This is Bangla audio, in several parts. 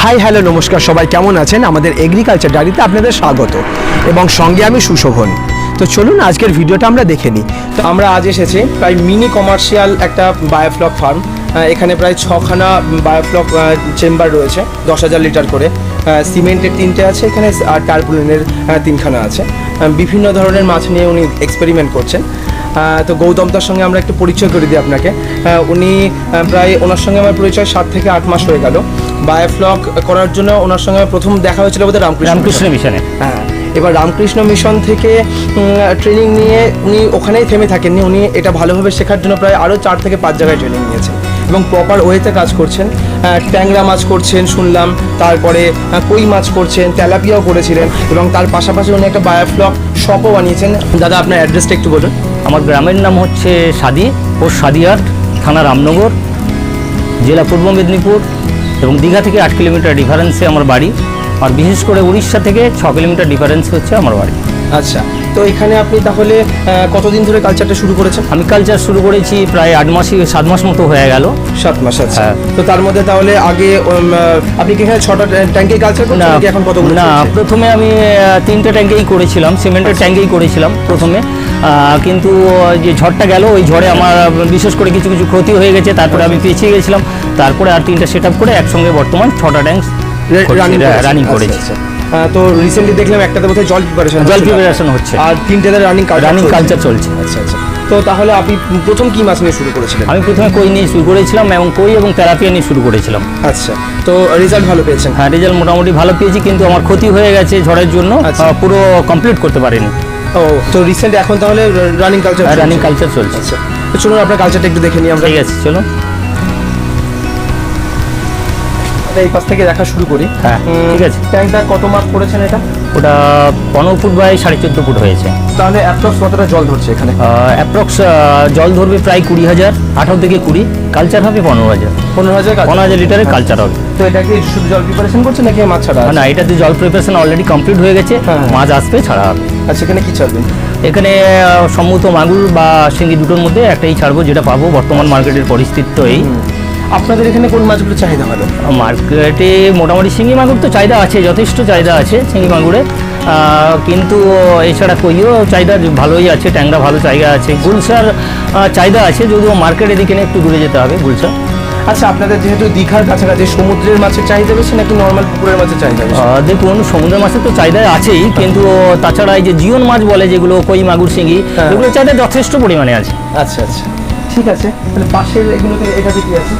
হাই হ্যালো নমস্কার, সবাই কেমন আছেন? আমাদের এগ্রিকালচার ডায়েরিতে আপনাদের স্বাগত এবং সঙ্গে আমি সুশোভন। তো চলুন আজকের ভিডিওটা আমরা দেখে নিই। তো আমরা আজ এসেছি প্রায় মিনি কমার্শিয়াল একটা বায়োফ্লক ফার্ম। এখানে প্রায় 6খানা বায়োফ্লক চেম্বার রয়েছে, 10,000 লিটার করে। সিমেন্টের 3টে আছে এখানে, আর টার্পুলিনের 3খানা আছে। বিভিন্ন ধরনের মাছ নিয়ে উনি এক্সপেরিমেন্ট করছেন। তো গৌতমদার সঙ্গে আমরা একটু পরিচয় করে দিই আপনাকে। উনি প্রায়, ওনার সঙ্গে আমার পরিচয় 7 থেকে 8 মাস হয়ে গেল। বায়োফ্লক করার জন্য ওনার সঙ্গে প্রথম দেখা হয়েছিল বোধহয় রামকৃষ্ণ মিশনে। হ্যাঁ, এবার রামকৃষ্ণ মিশন থেকে ট্রেনিং নিয়ে উনি ওখানেই থেমে থাকেননি। উনি এটা ভালোভাবে শেখার জন্য প্রায় আরও 4 থেকে 5 জায়গায় ট্রেনিং নিয়েছেন এবং প্রপার ওয়েতে কাজ করছেন। ট্যাংরা মাছ করছেন শুনলাম, তারপরে কই মাছ করছেন, তেলাপিয়াও করেছিলেন এবং তার পাশাপাশি উনি একটা বায়োফ্লক শপও বানিয়েছেন। দাদা, আপনার অ্যাড্রেসটা একটু বলুন। আমার গ্রামের নাম হচ্ছে সাদি, পোস্ট সাদিয়ার, থানা রামনগর, জেলা পূর্ব মেদিনীপুর, এবং দীঘা থেকে 8 কিলোমিটার ডিফারেন্সে আমার বাড়ি। আর বিশেষ করে উড়িষ্যা থেকে 6 কিলোমিটার ডিফারেন্স হচ্ছে আমার বাড়ি। আচ্ছা, তো এখানে আপনি তাহলে কতদিন ধরে কালচারটা শুরু করেছেন? আমি কালচার শুরু করেছি প্রায় 7 মাস মতো হয়ে গেল। 7 মাস। আচ্ছা, তো তার মধ্যে তাহলে আগে আপনি কি এখানে 6টা ট্যাঙ্কে কালচার করছেন নাকি এখন কতগুলো? না, প্রথমে আমি 3টে ট্যাঙ্কেই করেছিলাম, সিমেন্টের ট্যাঙ্কেই করেছিলাম প্রথমে। কিন্তু যে ঝড়টা গেল, ওই ঝড়ে আমার বিশেষ করে কিছু কিছু ক্ষতি হয়ে গেছে। তারপরে আমি পেছিয়ে গেছিলাম, তারপরে আর 3টে সেট আপ করে একসঙ্গে বর্তমান 6টা ট্যাঙ্ক রানিং করেছি। তো রিসেন্টলি দেখলাম একটাতে বোধহয় জল প্রিপারেশন হচ্ছে, আর 3টেতে রানিং কালচার চলছে। আচ্ছা আচ্ছা, তো তাহলে আপনি প্রথম কি মাছ নিয়ে শুরু করেছিলেন? আমি প্রথমে কই নিয়ে শুরু করেছিলাম এবং কই এবং তেলাপিয়া নিয়ে শুরু করেছিলাম। আচ্ছা, তো রেজাল্ট ভালো পেয়েছেন? হ্যাঁ, রেজাল্ট মোটামুটি ভালো পেয়েছি, কিন্তু আমার ক্ষতি হয়ে গেছে ঝড়ের জন্য, পুরো কমপ্লিট করতে পারিনি। ও, তো রিসেন্ট এখন তাহলে রানিং কালচার চলছে। আচ্ছা, তো চলুন আপনার কালচারটা একটু দেখে নিই আমরা। ঠিক আছে, চলুন। এই পাশ থেকে দেখা শুরু করি। হ্যাঁ, ঠিক আছে। ট্যাঙ্কটা কত মাপ করেছেন এটা? ওটা 15 ফুট বাই 14.5 ফুট হয়েছে। তাহলে অ্যাপ্রক্স কতটা জল ধরছে এখানে? অ্যাপ্রক্স জল ধরবে প্রায় 20,000, 18 থেকে 20। কালচার হবে 15,000 লিটারের কালচার হবে। তো এটা কি শুধু জল প্রিপারেশন করছে নাকি মাছ ছাড়া? না, এটাতে জল প্রিপারেশন অলরেডি কমপ্লিট হয়ে গেছে, মাছ আসবে, ছাড়া হবে। আচ্ছা, এখানে কি ছাড়বেন? এখানে সম্ভবত মাগুর বা শিঙ্গি দুটোর মধ্যে একটাই ছাড়বো, যেটা পাবো। বর্তমান মার্কেটের পরিস্থিতি তো এই। আপনাদের এখানে কোন মাছগুলো চাহিদা ভালো? মার্কেটে মোটামুটি শিঙ্গি মাগুর তো চাহিদা আছে, যথেষ্ট চাহিদা আছে শিঙ্গি মাগুরে, কিন্তু এছাড়া কইও চাহিদা ভালোই আছে, ট্যাংরা ভালো চাহিদা আছে, গুলশার চাহিদা আছে, যদিও মার্কেটের দিকে একটু দূরে যেতে হবে গুলশা। আচ্ছা, আপনাদের যেহেতু দীঘার কাছাকাছি, সমুদ্রের মাছের চাহিদা বেশি নাকি নর্মাল পুকুরের মাছের চাহিদা বেশি? দেখুন, সমুদ্রের মাছের তো চাহিদা আছেই, কিন্তু তাছাড়া এই যে জীবন মাছ বলে যেগুলো, কই মাগুর শিঙ্গি, এগুলো চাহিদা যথেষ্ট পরিমাণে আছে। আচ্ছা আচ্ছা, ঠিক আছে। তাহলে পাশের এগুলোতে এটাতে কি আছে?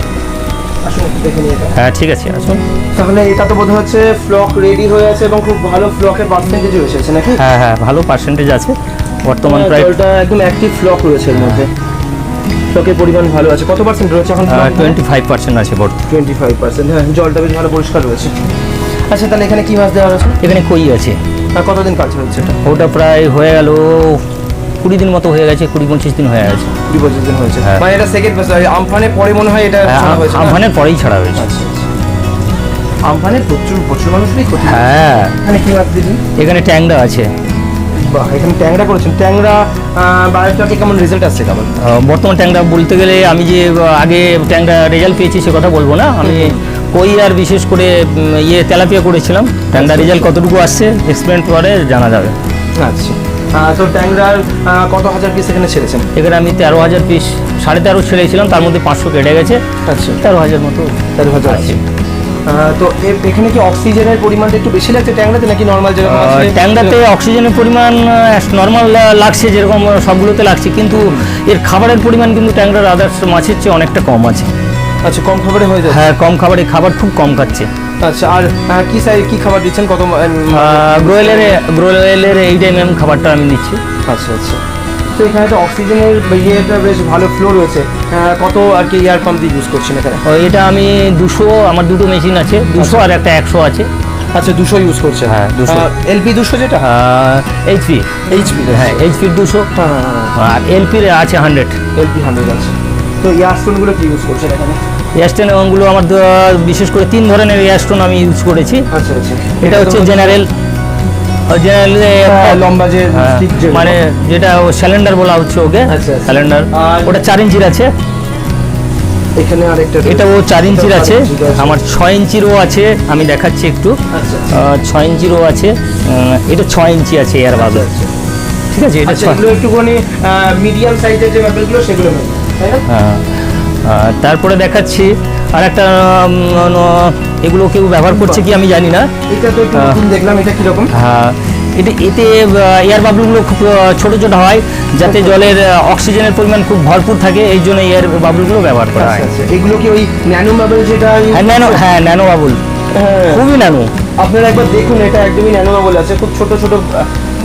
আসুন একটু দেখে নিয়ে। হ্যাঁ, ঠিক আছে, আসুন। তাহলে এটা তো বোধ হচ্ছে ফ্লক রেডি হয়ে আছে এবং খুব ভালো ফ্লকের পার্সেন্টেজ এসেছে নাকি? হ্যাঁ হ্যাঁ, ভালো পার্সেন্টেজ আছে বর্তমান। প্রায় জলটা একদম অ্যাক্টিভ ফ্লক রয়েছে এর মধ্যে, ফ্লকের পরিমাণ ভালো আছে। কত পার্সেন্ট রয়েছে এখন? 25% আছে। 25%। হ্যাঁ, জলটা বেশ ভালো পরিষ্কার রয়েছে। আচ্ছা, তাহলে এখানে কি মাছ দেওয়া আছে? এখানে কই আছে। আর কতদিন কালচার হচ্ছে এটা? ওটা প্রায় হয়ে গেল 20 দিন মতো হয়ে গেছে, 20-25 দিন হয়ে গেছে। 20-25 দিন হয়েছে। মানে এটা সেকেন্ড ফেজ, আমফানের পরে মনে হয় এটা ছাড়া হয়েছে? আমফানের পরেই ছাড়া হয়েছে। আচ্ছা আচ্ছা, আমফানে প্রচুর মানুষই ক্ষতি। হ্যাঁ, এখানে কি মাছ দিলেন? এখানে ট্যাংরা আছে। বাহ, এখানে ট্যাংরা করেছেন। ট্যাংরা বায়োফ্লকে কেমন রেজাল্ট আসছে কেমন? বর্তমান ট্যাংরা বলতে গেলে আমি যে আগে ট্যাংরা রেজাল্ট পেয়েছি সে কথা বলবো না, আমি কই আর বিশেষ করে তেলাপিয়া করেছিলাম। ট্যাংরা রেজাল্ট কতটুকু আসছে এক্সপেরিমেন্ট পরে জানা যাবে। আচ্ছা, তো ট্যাংরার কত হাজার পিস এখানে ছেড়েছেন? এখানে আমি 13,000 পিস, 13.5 ছেড়েছিলাম, তার মধ্যে 500 কেটে গেছে। আচ্ছা, 13,000 মতো। 13,000 আছে। তো এখানে কি অক্সিজেনের পরিমাণটা একটু বেশি লাগছে ট্যাংরাতে নাকি নর্মাল যেরকম আছে? ট্যাংরাতে অক্সিজেনের পরিমাণ নর্মাল লাগছে যেরকম সবগুলোতে লাগছে, কিন্তু এর খাবারের পরিমাণ কিন্তু ট্যাংরার আদার্স মাছের চেয়ে অনেকটা কম আছে। আচ্ছা, কম খাবারে হয়ে যায়? হ্যাঁ, কম খাবারে, খাবার খুব কম খাচ্ছে। আচ্ছা, আর কি খাবার দিচ্ছেন? কত ব্রয়েলের 8 mm খাবারটা আমি নিচ্ছি। আচ্ছা আচ্ছা। তো এখানে তো অক্সিজেনের ইয়েটা বেশ ভালো ফ্লো রয়েছে। কত আর কি এয়ার পাম্প দিয়ে ইউজ করছেন এখানে? এটা আমি 200, আমার দুটো মেশিন আছে, 200 আর একটা 100 আছে। আচ্ছা, 200 ইউজ করছেন? হ্যাঁ, 200 এলপি 200 যেটা এইচপি, হ্যাঁ এইচপির 200, আর এলপির আছে 100। এলপি 100 আছে। তো এয়ারস্টোনগুলো কি ইউজ করছেন এখানে? এয়ারস্টোনগুলো আমার বিশেষ করে 3 ধরনের এয়ারস্টোন আমি ইউজ করেছি। আচ্ছা আচ্ছা। এটা হচ্ছে জেনারেল, লম্বা যে stick যেগুলো। মানে যেটা সিলিন্ডার বলা হচ্ছে ওকে, আচ্ছা, আচ্ছা। সিলিন্ডার। ওটা 4 ইঞ্চির আছে। এখানে আরেকটা, এটাও 4 ইঞ্চির আছে। 4 ইঞ্চির আছে। আমার 6 ইঞ্চিরও আছে, আমি দেখাচ্ছি একটু। আচ্ছা 6 ইঞ্চিরও আছে। এটা 6 ইঞ্চি আছে এয়ার বাবল। ঠিক আছে, এটা আচ্ছা, এগুলো একটুখানি মিডিয়াম সাইজের যে বাবলগুলো সেগুলো নেই, তাই না? হ্যাঁ। তারপরে দেখাচ্ছি আর একটা, এগুলো কেউ ব্যবহার করছে কি আমি জানি না। এটা তো একটু নতুন দেখলাম, এটা কিরকম? হ্যাঁ, এতে এয়ার বাবলগুলো খুব ছোট ছোট হয়, যাতে জলের অক্সিজেনের পরিমাণ খুব ভরপুর থাকে, এই জন্য এয়ার বাবলগুলো ব্যবহার করা হয়। আচ্ছা, এগুলো কি ওই ন্যানো বাবল যেটা? হ্যাঁ, ন্যানো বাবল, খুবই ন্যানো। আপনারা একবার দেখুন, এটা একদমই ন্যানো বাবল আছে, খুব ছোট ছোট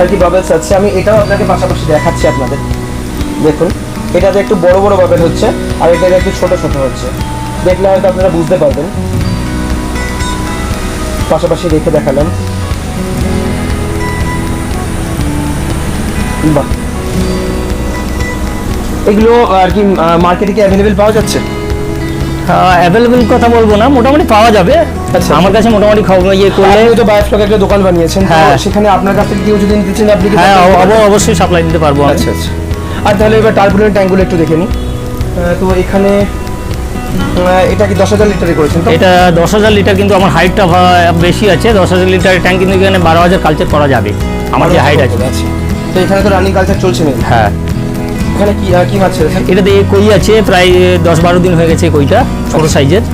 আর কি বাবলস আছে। আমি এটাও আপনাকে পাশাপাশি দেখাচ্ছি আপনাদের। দেখুন, এটাতে একটু বড় বড় বাবল হচ্ছে, আর এটাতে একটু ছোট ছোট হচ্ছে। দেখলে হয়তো আপনারা বুঝতে পারবেন। পাশাপাশি রেখে দেখালাম। বাহ, এগুলো আর কি মার্কেটে কি অ্যাভেলেবেল পাওয়া যাচ্ছে? অ্যাভেলেবেল কথা বলবো না, মোটামুটি পাওয়া যাবে। আচ্ছা, আমার কাছে মোটামুটি ইয়ে করলে। আপনি তো বায়োফ্লক একটা দোকান বানিয়েছেন, তো হ্যাঁ। সেখানে আপনার কাছ থেকে কেউ যদি নিতে চান আপনি কি? হ্যাঁ, অবশ্যই সাপ্লাই দিতে পারবো আমি। আচ্ছা আচ্ছা। আর তাহলে এবার টার্বুলেন্ট ট্যাঙ্কগুলো একটু দেখে নিই। তো এখানে এটা কি 10,000 লিটারে করেছেন? তো এটা 10,000 লিটার, কিন্তু আমার হাইটটা বেশি আছে। 10,000 লিটারের ট্যাঙ্ক কিন্তু এখানে 12,000 কালচার করা যাবে, আমার যে হাইট আছে। তো এখানে তো রানিং কালচার চলছে না? হ্যাঁ। এখানে কি মাছ ছেড়েছেন? এটাতে কই আছে, প্রায় 10-12 দিন হয়ে গেছে কইটা, ছোট সাইজের।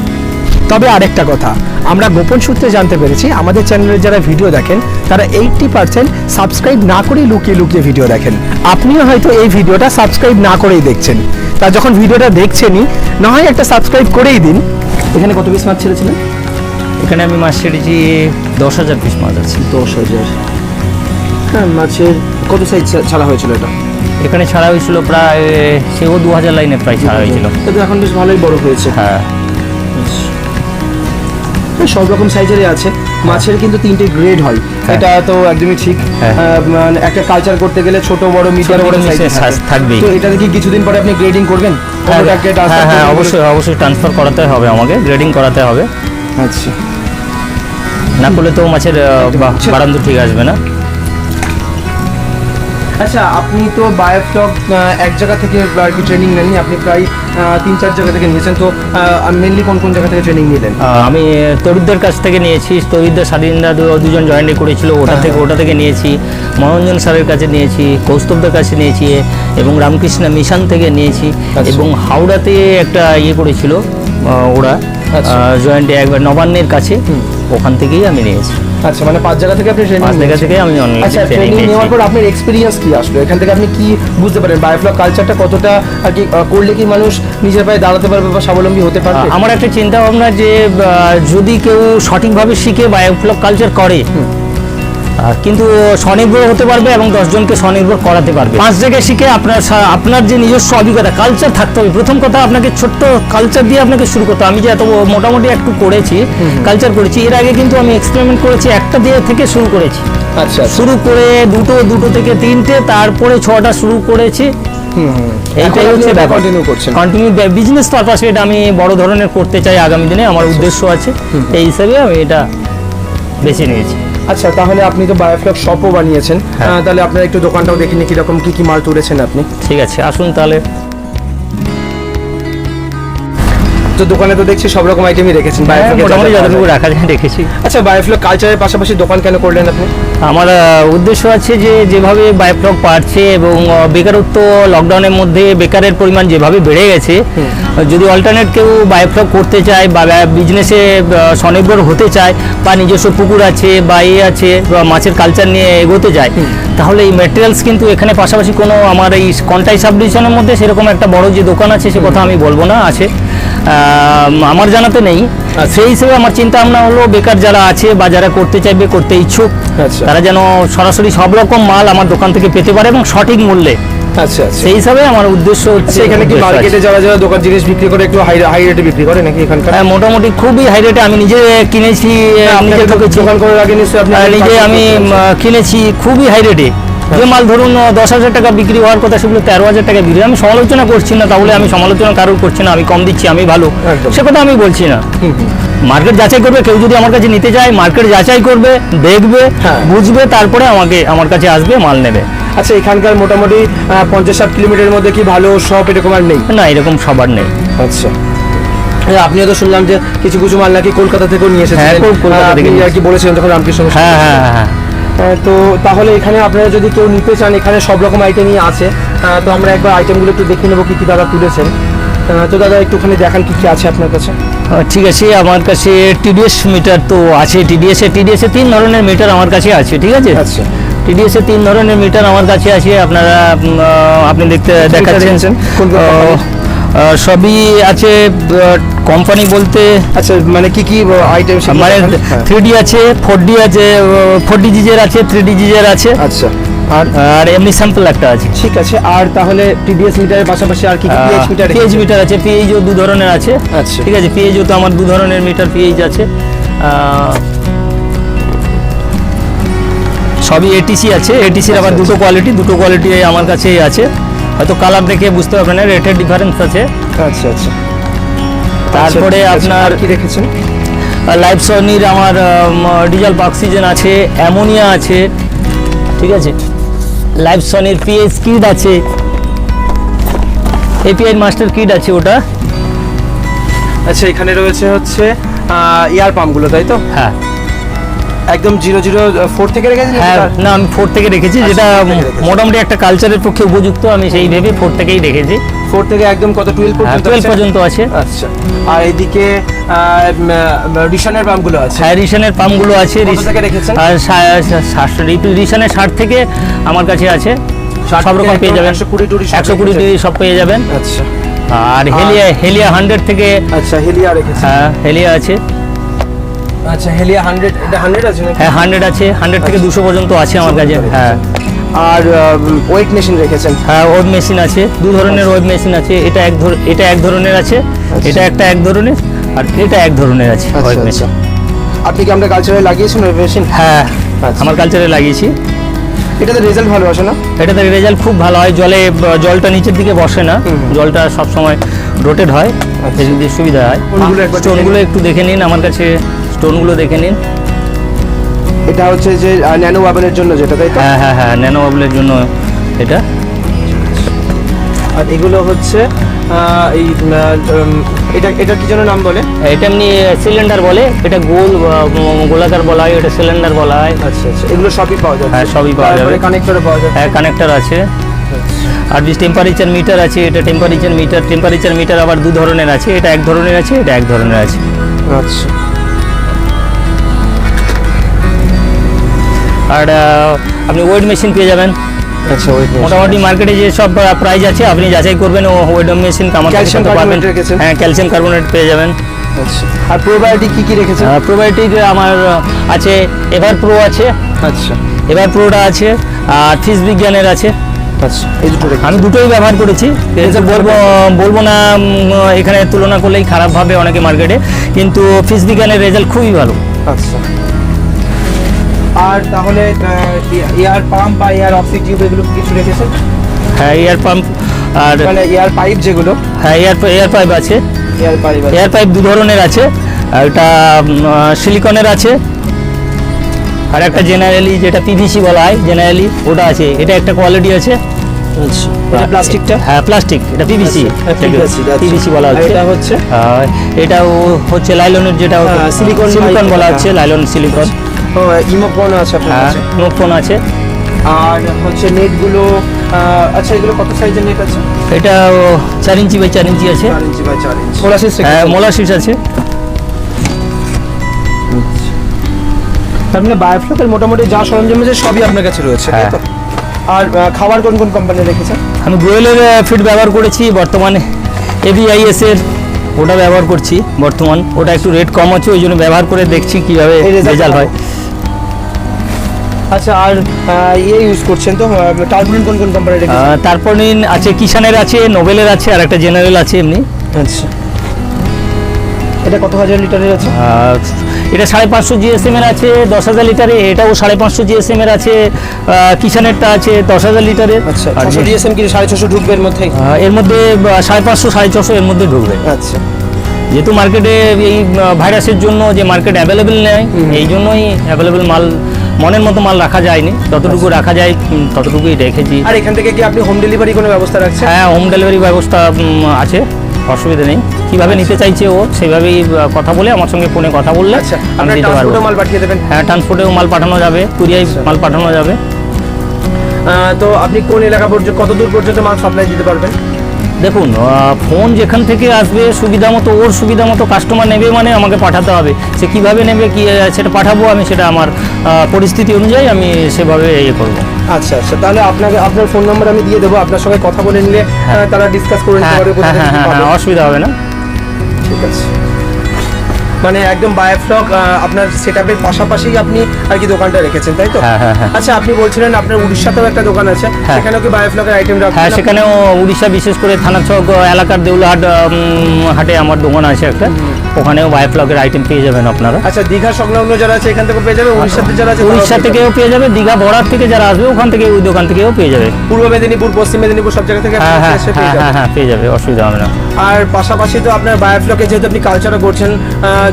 তবে আরেকটা কথা, আমরা গোপন সূত্রে জানতে পেরেছি আমাদের চ্যানেলের যারা ভিডিও দেখেন তারা 80% সাবস্ক্রাইব না করেই লুকিয়ে লুকিয়ে ভিডিও দেখেন। আপনিও হয়তো এই ভিডিওটা সাবস্ক্রাইব না করেই দেখছেন, তা যখন ভিডিওটা দেখছেনই না হয় একটা সাবস্ক্রাইব করেই দিন। এখানে কত পিস মাছ ছেড়েছিলেন? এখানে আমি মাছ ছেড়েছি 10,000 পিস মাছ আছে। 10,000। হ্যাঁ, মাছের কত সাইজ ছাড়া হয়েছিল এটা? এখানে ছাড়া হয়েছিল প্রায়, সেও 2000 লাইনে প্রায় ছাড়া হয়েছিল। তো এখন বেশ ভালোই বড় হয়েছে। হ্যাঁ, সব রকম সাইজেরই আছে। মাছের কিন্তু 3টে গ্রেড হয়, এটা তো একদমই ঠিক। হ্যাঁ। মানে একটা কালচার করতে গেলে ছোট বড় মিডিয়াম বড় সাইজ থাকবেই। তো এটা কি কিছুদিন পরে আপনি গ্রেডিং করবেন? হ্যাঁ, অবশ্যই ট্রান্সফার করাতে হবে আমাকে, গ্রেডিং করাতে হবে। আচ্ছা, না করলে তো মাছের বারান্দু ঠিক আসবে না। আচ্ছা, আপনি তো বায়োফ্লক এক জায়গা থেকে আর কি ট্রেনিং নেননি, আপনি প্রায় 3-4 জায়গা থেকে নিয়েছেন। তো মেনলি কোন কোন জায়গা থেকে ট্রেনিং নিলেন? আমি তরুদদের কাছ থেকে নিয়েছি, তরুদদের স্বাধীনদা দুজন জয়েন্টে করেছিল, ওটা থেকে নিয়েছি। মনোরঞ্জন স্যারের কাছে নিয়েছি, কৌস্তবদের কাছে নিয়েছি, এবং রামকৃষ্ণ মিশন থেকে নিয়েছি। এবং হাওড়াতে একটা ইয়ে করেছিল ওরা জয়েন্টে, একবার নবান্নের কাছে, ওখান থেকেই আমি নিয়েছি। আচ্ছা, মানে 5 জায়গা থেকে আপনি ট্রেনিং? 5 জায়গা থেকে আমি অনলাইন আচ্ছা, ট্রেনিং নেওয়ার পর আপনার এক্সপিরিয়েন্স কি আসলো? এখান থেকে আপনি কি বুঝতে পারেন বায়োফ্লক কালচারটা কতটা আর কি করলে কি মানুষ নিজের পায়ে দাঁড়াতে পারবে বা স্বাবলম্বী হতে পারবে? আমার একটা চিন্তা ভাবনা যে যদি কেউ সঠিকভাবে শিখে বায়োফ্লক কালচার করে, কিন্তু স্বনির্ভর হতে পারবে এবং 10 জনকে স্বনির্ভর করাতে পারবে। 5 জায়গায় শিখে আপনার যে নিজস্ব অভিজ্ঞতা, কালচার থাকতে হবে। প্রথম কথা, আপনাকে ছোট্ট কালচার দিয়ে আপনাকে শুরু করতে হবে। আমি যে এত মোটামুটি একটু করেছি, কালচার করেছি, এর আগে কিন্তু আমি এক্সপেরিমেন্ট করেছি, একটা দিয়ে থেকে শুরু করেছি। আচ্ছা, শুরু করে দুটো থেকে 3টে, তারপরে 6টা শুরু করেছি। এইটাই হচ্ছে ব্যাপার, কন্টিনিউ বিজনেস পারপাসে এটা আমি বড় ধরনের করতে চাই আগামী দিনে, আমার উদ্দেশ্য আছে। এই হিসাবে আমি এটা বেছে নিয়েছি। আচ্ছা, তাহলে আপনি তো বায়োফ্লক শপও বানিয়েছেন, তাহলে আপনার একটু দোকানটাও দেখে নিই কিরকম কি মাল তুলেছেন আপনি। ঠিক আছে, আসুন তাহলে। তো দোকানে তো দেখছি সব রকম আইটেমই রেখেছেন, মোটামুটি যতটুকু রাখা যায় রেখেছি। আচ্ছা, বায়োফ্লক কালচারের পাশাপাশি দোকান কেন করলেন আপনি? আমার উদ্দেশ্য আছে যে যেভাবে বায়োফ্লক বাড়ছে এবং বেকারত্ব, লকডাউনের মধ্যে বেকারের পরিমাণ যেভাবে বেড়ে গেছে, যদি অল্টারনেট কেউ বায়োফ্লক করতে চায় বা বিজনেসে স্বনির্ভর হতে চায় বা নিজস্ব পুকুর আছে বা আছে বা মাছের কালচার নিয়ে এগোতে যায়, তাহলে এই ম্যাটেরিয়ালস কিন্তু এখানে পাশাপাশি কোনো আমার এই কন্টাই সাব ডিভিশনের মধ্যে সেরকম একটা বড় যে দোকান আছে সে কথা আমি বলবো না, আছে আমার জানাতে নেই। সেই হিসেবে আমার চিন্তা ভাবনা হলো বেকার যারা আছে বা যারা করতে চাইবে, করতে ইচ্ছুক, আচ্ছা তারা যেন সরাসরি সব রকম মাল আমার দোকান থেকে পেতে পারে এবং সঠিক মূল্যে। আচ্ছা আচ্ছা। সেই হিসাবে আমার উদ্দেশ্য হচ্ছে এখানে কি মার্কেটে যারা যারা দোকান জিনিস বিক্রি করে একটু হাই রেটে বিক্রি করে নাকি এখানকার? হ্যাঁ, মোটামুটি খুবই হাই রেটে। আমি নিজে কিনেছি, নিজে ঠকেছি দোকান করার আগে নিশ্চয়ই আপনি নিজে আমি কিনেছি খুবই হাই রেটে। যে মাল ধরুন 10,000 টাকা বিক্রি হওয়ার কথা সেগুলো 13,000 টাকা বিক্রি। আমি সমালোচনা করছি না, তাহলে আমি সমালোচনা কারোর করছি না, আমি কম দিচ্ছি, আমি ভালো, একদম। সে কথা আমি বলছি না। মার্কেট যাচাই করবে, কেউ যদি আমার কাছে নিতে চায় মার্কেট যাচাই করবে, দেখবে, হ্যাঁ। বুঝবে, তারপরে আমার কাছে আসবে, মাল নেবে। আচ্ছা, এখানকার মোটামুটি 50-60 কিলোমিটারের মধ্যে কি ভালো শপ এরকম আর নেই? না, এরকম সবার নেই। আচ্ছা, আপনিও তো শুনলাম যে কিছু কিছু মাল নাকি কলকাতা থেকেও নিয়ে এসেছেন। হ্যাঁ, কলকাতা থেকে আপনি আর কি বলেছিলেন যখন রামকৃষ্ণ মিশন। হ্যাঁ হ্যাঁ হ্যাঁ। তো তাহলে এখানে আপনারা যদি কেউ নিতে চান, এখানে সব রকম আইটেমই আছে। তো আমরা একবার আইটেমগুলো একটু দেখে নেবো কি কি দাদা তুলেছেন। তো দাদা একটুখানি দেখান কি কি আছে আপনার কাছে। ঠিক আছে, আমার কাছে টিডিএস মিটার তো আছে। টিডিএস এ 3 ধরনের মিটার আমার কাছে আছে, ঠিক আছে। আচ্ছা, টিডিএস এ 3 ধরনের মিটার আমার কাছে আছে। আপনারা আপনি দেখাচ্ছেন কোন কোম্পানির? সবই আছে। কোম্পানি বলতে আচ্ছা, মানে কি কি আইটেম? মানে 3D আছে, 4D আছে, 4D জিজের আছে, 3D জিজের আছে, আচ্ছা, আর এমনি স্যাম্পল একটা আছে। ঠিক আছে। আর তাহলে টিডিএস মিটারের পাশাপাশি আর কি কি পিএইচ মিটার? পিএইচ মিটার আছে, পিএইচও 2 ধরনের আছে। আচ্ছা, ঠিক আছে, পিএইচও তো আমার 2 ধরনের মিটার পিএইচ আছে। সবই এটিসি আছে। এটিসির আবার দুটো কোয়ালিটি আমার কাছে আছে। হয়তো কালার দেখে বুঝতে পারবেন না, রেটের ডিফারেন্স আছে। আচ্ছা আচ্ছা। তারপরে আপনার কি রেখেছেন? লাইফ সনির আমার ডিজেল অক্সিজেন আছে, অ্যামোনিয়া আছে, ঠিক আছে। লাইফ সনির পিএইচ কিট আছে, এপিআই মাস্টার কিট আছে ওটা। আচ্ছা, এখানে রয়েছে হচ্ছে এয়ার পাম্পগুলো, তাই তো? হ্যাঁ একদম 004 থেকে রেখেছেন? হ্যাঁ, না আমি 4 থেকে রেখেছি, আচ্ছা, যেটা 4 থেকে রেখেছেন। মোটামুটি একটা কালচারের পক্ষে উপযুক্ত, আমি সেই ভেবে 4 থেকেই রেখেছি। 4 থেকে একদম কত 12 হ্যাঁ, পর্যন্ত? 12 পর্যন্ত আছে। আচ্ছা, আর এদিকে রিশনের পাম্পগুলো আছে? হ্যাঁ, রিশনের পাম্পগুলো আছে। কত থেকে রেখেছেন? আর রিশনের 60 থেকে আমার কাছে আছে, সব রকম পেয়ে যাবেন। 120 সব পেয়ে যাবেন। আচ্ছা, আর হেলিয়া 100 থেকে। আচ্ছা, হেলিয়া রেখেছেন? হ্যাঁ, হেলিয়া আছে। আচ্ছা, হেলিয়া 100, এটা 100 আছে নাকি? হ্যাঁ, 100 আছে, 100 থেকে 200 পর্যন্ত আছে আমার কাছে। হ্যাঁ, আর ওয়েট মেশিন রেখেছেন? হ্যাঁ, ওয়েব মেশিন আছে, 2 ধরনের ওয়েব মেশিন আছে। এটা এক ধরনের আছে, এটা একটা এক ধরনের, আর এটা এক ধরনের আছে ওয়েব মেশিন। আপনি কি আমরা কালচারে লাগিয়েছেন ওয়েব মেশিন? হ্যাঁ, আচ্ছা। আমার কালচারে লাগিয়েছি। এটাতে রেজাল্ট ভালো আসে না? এটাতে রেজাল্ট খুব ভালো হয়। জলটা নিচের দিকে বসে না, জলটা সব সময় রোটেট হয়, এই যদি সুবিধা হয়। স্টোনগুলো একবার দেখে স্টোনগুলো একটু দেখে নিন, আমার কাছে স্টোনগুলো দেখে নিন। এটা হচ্ছে যে ন্যানো ওয়াবেলের জন্য যেটা, তাই তো? হ্যাঁ হ্যাঁ হ্যাঁ, ন্যানো বাবলের জন্য এটা। আর এগুলো হচ্ছে এই এটা কি যেন নাম বলে? এটা এমনি সিলিন্ডার বলে, এটা গোলাকার বলা হয়, এটা সিলিন্ডার বলা হয়। আচ্ছা আচ্ছা, এগুলো সবই পাওয়া যায়? হ্যাঁ, সবই পাওয়া যাবে। কানেক্টরে পাওয়া যায়? হ্যাঁ, কানেক্টর আছে। আর যে টেম্পারেচার মিটার আছে, এটা টেম্পারেচার মিটার আবার 2 ধরনের আছে। এটা এক ধরনের আছে, এটা এক ধরনের আছে। আচ্ছা, আর আপনি ওয়েট মেশিন পেয়ে যাবেন। আচ্ছা, ওয়েট মোটামুটি মার্কেটে যে সব প্রাইস আছে আপনি যাচাই করবেন, ওয়েট মেশিন আমার কাছে ক্যালসিয়াম পাবেন। কার্বনেট রেখেছেন? হ্যাঁ, ক্যালসিয়াম কার্বনেট পেয়ে যাবেন। আচ্ছা, আর প্রোবায়োটিক কি কি রেখেছেন? প্রোবায়োটিক আমার আছে, এভার প্রো আছে, আচ্ছা এভার প্রোটা আছে, আর ফিস বিজ্ঞানের আছে। আচ্ছা, এই দুটো রেখেছেন? আমি দুটোই ব্যবহার করেছি, কিন্তু বলবো না এখানে তুলনা করলেই খারাপ ভাবে অনেকে মার্কেটে, কিন্তু ফিস বিজ্ঞানের রেজাল্ট খুবই ভালো। আচ্ছা, আর তাহলে এয়ার পাম্প বা এয়ার অক্সি টিউব এগুলো কিছু রেখেছেন? হ্যাঁ, এয়ার পাম্প আর মানে এয়ার পাইপ যেগুলো? হ্যাঁ, এয়ার পাইপ আছে। এয়ার পাইপ 2 ধরনের আছে, একটা সিলিকনের আছে, আর একটা জেনারেলি যেটা পিভিসি বলা হয় জেনারেলি, ওটা আছে। এটা একটা কোয়ালিটি আছে। আচ্ছা, এটা প্লাস্টিকটা? হ্যাঁ, প্লাস্টিক, এটা পিভিসি, পিভিসি বলা হচ্ছে। এটা হচ্ছে এটাও হচ্ছে লাইলনের, যেটা সিলিকন বলা হচ্ছে, লাইলন সিলিকন। ইমোকন আছে আপনার হ্যাঁ, কাছে? নোটফোন আছে। আর হচ্ছে নেটগুলো আচ্ছা, এগুলো কত সাইজের নেট আছে? এটা 4 ইঞ্চি বাই 4 ইঞ্চি আছে। 4 ইঞ্চি বাই 4 ইঞ্চি। মোলাসিস হ্যাঁ, মোলাসিস আছে। তার মানে বায়োফ্লকের মোটামুটি যা সরঞ্জাম আছে সবই আপনার কাছে রয়েছে, তাই তো? আর খাবার কোন কোন কোম্পানি রেখেছেন? আমি ব্রয়েলের ফিড ব্যবহার করেছি বর্তমানে, ABIS এর ওটা ব্যবহার করছি বর্তমান। ওটা একটু রেট কম আছে, ওই জন্য ব্যবহার করে দেখছি কিভাবে রেজাল্ট হয়। আচ্ছা, আর ইউজ করছেন তো টার্বুলেন্ট কোন কোন কোম্পানি রেখেছেন? তারপরে আছে কিষানের আছে, নোবেলের আছে, আর একটা জেনারেল আছে এমনি। আচ্ছা, এটা কত হাজার লিটারের আছে? এটা 550 GSM এর আছে 10,000 লিটারে, এটাও 550 GSM এর আছে। কিষানেরটা আছে 10,000 লিটারের। আচ্ছা, 600 GSM কি 650 ঢুকবে এর মধ্যে? এর মধ্যে 550 650 এর মধ্যে ঢুকবে। আচ্ছা, যেহেতু মার্কেটে এই ভাইরাসের জন্য যে মার্কেট অ্যাভেলেবেল নেই, এই জন্যই অ্যাভেলেবেল মাল, মনের মতো মাল রাখা যায়নি, যতটুকু রাখা যায় ততটুকুই রেখেছি। আর এখান থেকে কি আপনি হোম ডেলিভারি কোনো ব্যবস্থা রাখছেন? হ্যাঁ, হোম ডেলিভারি ব্যবস্থা আছে, অসুবিধা নেই। কিভাবে নিতে চাইছে ও সেভাবেই কথা বলে আমার সঙ্গে ফোনে কথা বললে আচ্ছা, আমি আপনারা দিতে পারবো। ট্রান্সপোর্টে মাল পাঠিয়ে দেবেন? হ্যাঁ, ট্রান্সপোর্টেও মাল পাঠানো যাবে, কুরিয়ায় মাল পাঠানো যাবে। তো আপনি কোন এলাকা পর্যন্ত, কত দূর পর্যন্ত মাল সাপ্লাই দিতে পারবেন? দেখুন, ফোন যেখান থেকে আসবে সুবিধা মতো, ওর সুবিধা মতো কাস্টমার নেবে মানে আমাকে পাঠাতে হবে। সে কীভাবে নেবে কি সেটা পাঠাবো আমি, সেটা আমার পরিস্থিতি অনুযায়ী আমি সেভাবে ইয়ে করবো। আচ্ছা আচ্ছা, তাহলে আপনার ফোন নাম্বার আমি দিয়ে দেবো, আপনার সঙ্গে কথা বলে নিলে তারা ডিসকাস করে নিতে পারবে কোথা থেকে কি পাবে। হ্যাঁ, অসুবিধা হবে না। ঠিক আছে, মানে একদম বায়োফ্লক আপনার সেটআপের পাশাপাশি আপনি আর কি দোকানটা রেখেছেন, তাই তো? হ্যাঁ হ্যাঁ হ্যাঁ। আচ্ছা, আপনি বলছিলেন আপনার উড়িষ্যাতেও একটা দোকান আছে, হ্যাঁ। সেখানেও কি বায়োফ্লকের আইটেম রাখছেন? হ্যাঁ, সেখানেও উড়িষ্যা, বিশেষ করে থানাচক এলাকার দেউলাহাট হাটে আমার দোকান আছে একটা, ওখানেও বায়োফ্লকের আইটেম পেয়ে যাবেন আপনারা। আচ্ছা, দীঘা সংলগ্ন যারা আছে এখান থেকে পেয়ে যাবে, উড়িষ্যাতে যারা আছে উড়িষ্যা থেকেও পেয়ে যাবে, দীঘা বর্ডার থেকে যারা আসবে ওখান থেকে, ওই দোকান থেকেও পেয়ে যাবে। পূর্ব মেদিনীপুর, পশ্চিম মেদিনীপুর সব জায়গা থেকে হ্যাঁ হ্যাঁ এসে পেয়ে হ্যাঁ যাবে। হ্যাঁ হ্যাঁ, পেয়ে যাবে, অসুবিধা হবে না। আর পাশাপাশি তো আপনার বায়োফ্লকে যেহেতু আপনি কালচারও করছেন,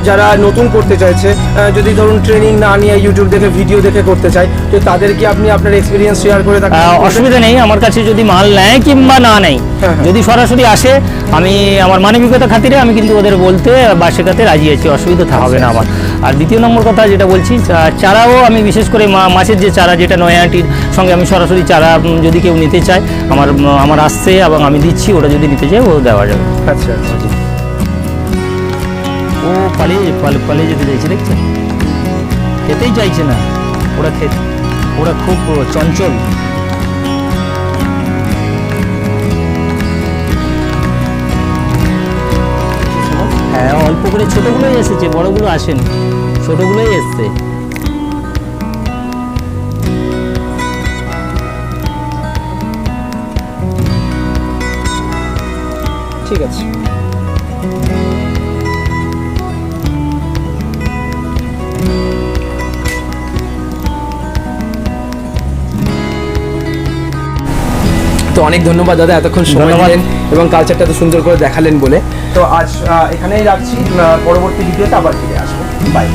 যারা নতুন করতে চাইছে, যদি ধরুন ট্রেনিং না নিয়ে ইউটিউব দেখে ভিডিও দেখে করতে চায়, তো তাদের কি আপনি আপনার এক্সপিরিয়েন্স শেয়ার করে থাকেন? অসুবিধা নেই, আমার কাছে যদি মাল নেয় কিংবা না নেয়, হ্যাঁ, হ্যাঁ। যদি সরাসরি আসে, আমি আমার মানবিকতা খাতিরে আমি কিন্তু ওদের বলতে বা শেখাতে রাজি আছি, অসুবিধা হবে না আমার। আর দ্বিতীয় নম্বর কথা যেটা বলছি, চারাও আমি বিশেষ করে মাছের যে চারা, যেটা নয়াটির সঙ্গে আমি সরাসরি চারা যদি কেউ নিতে চায়, আমার আসছে এবং আমি দিচ্ছি, ওটা যদি নিতে চায় ও দেওয়া যাবে। আচ্ছা আচ্ছা, ও পালিয়ে যেতে চাইছে, দেখছেন? খেতেই চাইছে না, ওরা খুব চঞ্চল। হ্যাঁ, অল্প করে ছোটগুলোই এসেছে, বড়গুলো আসেনি, ছোটগুলোই এসছে। ঠিক আছে। তো অনেক ধন্যবাদ দাদা, এতক্ষণ সময় ধন্যবাদ। দিলেন এবং কালচারটা তো সুন্দর করে দেখালেন বলে। তো আজ এখানেই রাখছি, পরবর্তী ভিডিওতে আবার ফিরে আসবো। বাই।